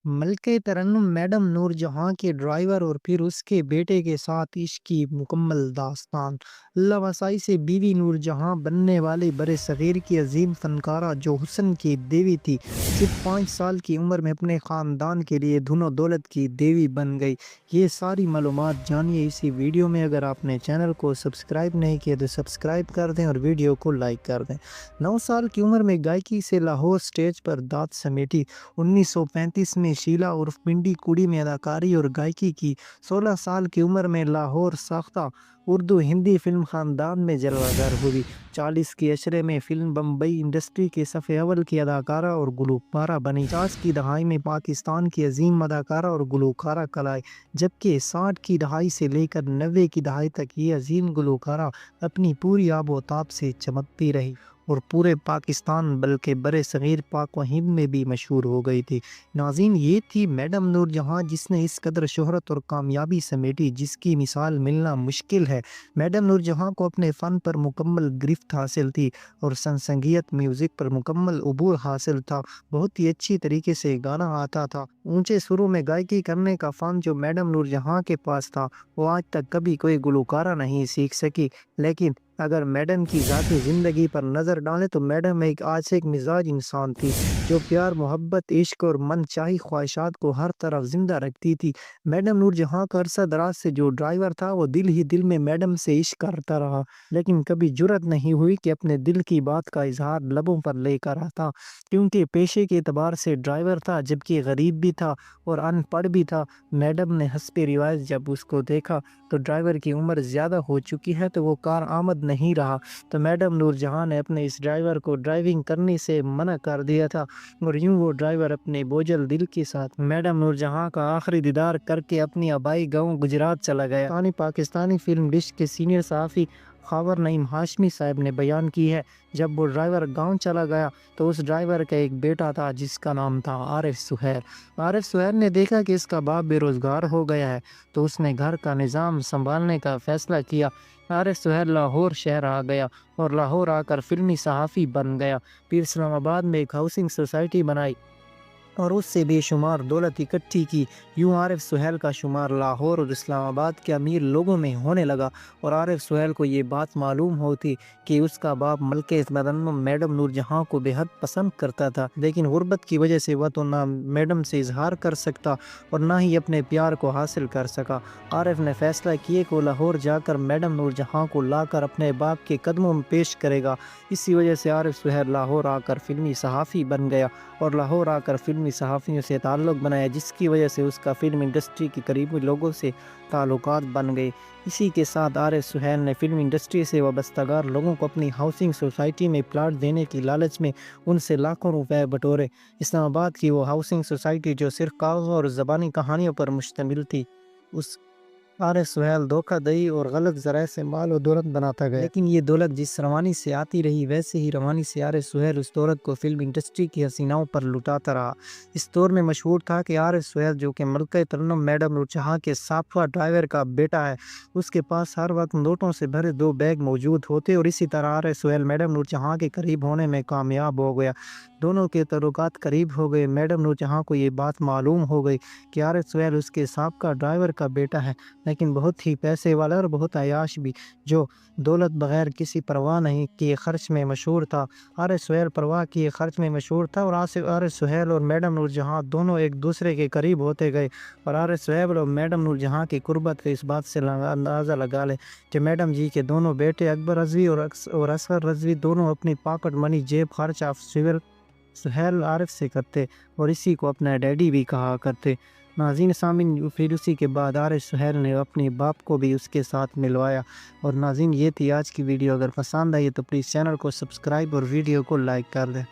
मलके तरन्नुम madam Noor Jahan के driver और फिर उसके बेटे के साथ इश्क की मुकम्मल दास्तान। अल्लाह वसाई से बीवी नूरजहां बनने वाले बड़े सगीर की अजीम फनकारा जो हुस्न की देवी थी, सिर्फ 5 साल की उम्र में अपने ख़ानदान के लिए धनों दौलत की देवी बन गई। ये सारी मालूमात जानिए इसी वीडियो में। अगर आपने चैनल को सब्सक्राइब नहीं किया तो सब्सक्राइब कर दें और वीडियो को लाइक कर दें। 9 साल की उम्र में गायकी से लाहौर स्टेज पर दाद समेटी। 1935 में शीला उर्फ पिंडी कुड़ी में अदाकारी और गायकी की। 16 साल की उम्र में लाहौर साख्ता उर्दू हिंदी फिल्म खानदान में जलवागर हुई। 40 की अशरे में फिल्म बम्बई इंडस्ट्री के सफ़े अव्वल की अदाकारा और गुलकारा बनी। 50 की दहाई में पाकिस्तान की अजीम अदाकारा और गुलकारा कहलाई, जबकि 60 की दहाई से लेकर 90 की दहाई तक ये अजीम गुलकारा अपनी पूरी आबोताब से चमकती रही और पूरे पाकिस्तान बल्कि बड़े सगीर पाक व हिंद में भी मशहूर हो गई थी। नाज़रीन, ये थी मैडम नूरजहां जिसने इस कदर शोहरत और कामयाबी समेटी जिसकी मिसाल मिलना मुश्किल है। मैडम नूरजहां को अपने फ़न पर मुकम्मल गिरफ्त हासिल थी और संगीत म्यूज़िक पर मुकम्मल अबूर हासिल था। बहुत ही अच्छी तरीके से गाना आता था। ऊंचे सुरों में गायकी करने का फ़न जो मैडम नूरजहां के पास था वो आज तक कभी कोई गुलकारा नहीं सीख सकी। लेकिन अगर मैडम की ज़ाती ज़िंदगी पर नज़र डालें तो मैडम एक आशिक मिजाज इंसान थी जो प्यार मोहब्बत इश्क और मनचाही ख्वाहिशात को हर तरफ जिंदा रखती थी। मैडम नूरजहां का अरसा दराज से जो ड्राइवर था वो दिल ही दिल में मैडम से इश्क करता रहा, लेकिन कभी जुर्रत नहीं हुई कि अपने दिल की बात का इजहार लबों पर लेकर आता, क्योंकि पेशे के एतबार से ड्राइवर था जबकि गरीब भी था और अनपढ़ भी था। मैडम ने हस्बे रिवायत जब उसको देखा तो ड्राइवर की उम्र ज़्यादा हो चुकी है तो वो कार आमद नहीं रहा, तो मैडम नूरजहां ने अपने इस ड्राइवर को ड्राइविंग करने से मना कर दिया था और यूं वो ड्राइवर अपने बोझल दिल के साथ मैडम नूरजहां का आखिरी दीदार करके अपनी आबाई गांव गुजरात चला गया। पाकिस्तानी फिल्म डिश के सीनियर सहाफ़ी खबर नईम हाशमी साहब ने बयान की है, जब वो ड्राइवर गांव चला गया तो उस ड्राइवर का एक बेटा था जिसका नाम था आरिफ सुहैर। आरिफ सुहैर ने देखा कि इसका बाप बेरोज़गार हो गया है तो उसने घर का निज़ाम संभालने का फ़ैसला किया। आरिफ सुहैर लाहौर शहर आ गया और लाहौर आकर फिल्मी सहाफ़ी बन गया। फिर इस्लामाबाद में एक हाउसिंग सोसाइटी बनाई और उससे बेशुमार दौलत इकट्ठी की। यूं आरिफ सुहैल का शुमार लाहौर और इस्लामाबाद के अमीर लोगों में होने लगा और आरिफ सुहैल को ये बात मालूम होती कि उसका बाप मलके तरन्नुम मैडम नूरजहां को बेहद पसंद करता था, लेकिन गुर्बत की वजह से वह तो ना मैडम से इजहार कर सकता और ना ही अपने प्यार को हासिल कर सका। आरिफ ने फैसला किए कि लाहौर जाकर मैडम नूरजहां को लाकर अपने बाप के कदमों में पेश करेगा। इसी वजह से आरिफ सुहैल लाहौर आकर फिल्मी सहाफ़ी बन गया और लाहौर आकर फिल्मी सहाफ़ियों से ताल्लुक़ बनाया, जिसकी वजह से उसका फिल्म इंडस्ट्री के करीबी लोगों से ताल्लुकात बन गए। इसी के साथ आरिफ सुहैल ने फिल्म इंडस्ट्री से वाबस्तागार लोगों को अपनी हाउसिंग सोसाइटी में प्लाट देने की लालच में उनसे लाखों रुपए बटोरे। इस्लामाबाद की वो हाउसिंग सोसाइटी जो सिर्फ कागज़ और ज़बानी कहानियों पर मुश्तमिल थी, उस आरिफ सुहैल धोखाधड़ी और गलत ज़राए से माल और दौलत बनाता गया, लेकिन ये दौलत जिस रवानी से आती रही वैसे ही रवानी से आरिफ सुहैल उस दौलत को फिल्म इंडस्ट्री की हसीनाओं पर लुटाता रहा। इस दौर में मशहूर था कि आरिफ सुहैल जो कि मलके तरन्नुम मैडम नूरजहां के साबका ड्राइवर का बेटा है, उसके पास हर वक्त नोटों से भरे 2 बैग मौजूद होते और इसी तरह आरिफ सुहैल मैडम नूरजहां के करीब होने में कामयाब हो गया। दोनों के तल्लुकात करीब हो गए। मैडम नूरजहां को ये बात मालूम हो गई कि आरिफ सुहैल उसके साबका ड्राइवर का बेटा है, लेकिन बहुत ही पैसे वाला और बहुत अयाश भी, जो दौलत बगैर किसी परवाह नहीं किए खर्च में मशहूर था। आरिफ सुहैल परवाह किए खर्च में मशहूर था और आरिफ सुहैल और मैडम नूरजहां दोनों एक दूसरे के करीब होते गए और आरिफ सुहैल और मैडम नूरजहां की कुर्बत के इस बात से अंदाज़ा लगा ले कि मैडम जी के दोनों बेटे अकबर रजवी और असगर रजवी दोनों अपनी पॉकेट मनी जेब खर्च ऑफ सुहैल आरिफ से करते और इसी को अपना डैडी भी कहा करते। नाज़रीन सामीन, फिर उसी के बाद आरिफ सुहैल ने अपने बाप को भी उसके साथ मिलवाया। और नाज़रीन, ये थी आज की वीडियो। अगर पसंद आई तो प्लीज़ चैनल को सब्सक्राइब और वीडियो को लाइक कर दें।